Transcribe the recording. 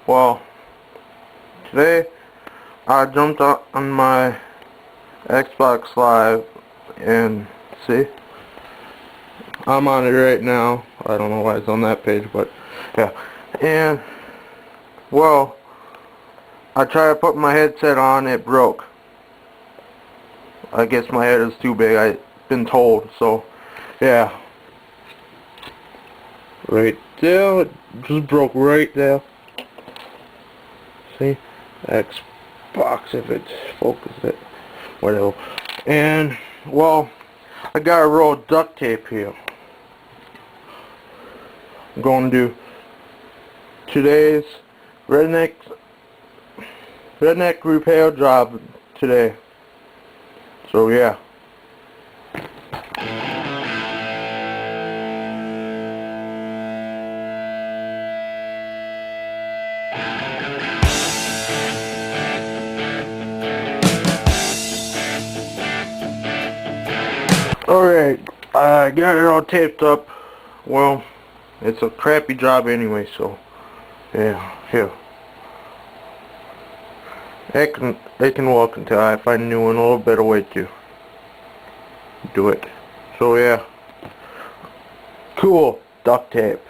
Well, today I jumped on my Xbox Live and see, I'm on it right now. I don't know why it's on that page, but yeah. And well, I tried to put my headset on, it broke. I guess my head is too big, I've been told, so yeah. Right there, it just broke right there. See? Xbox, if it's focused it. Whatever. And, well, I got a roll of duct tape here. I'm going to do today's redneck repair job today. So yeah. Alright, I got it all taped up. Well, it's a crappy job anyway, so yeah, here. They can walk until I find a new one, a little better way to do it. So yeah. Cool. Duct tape.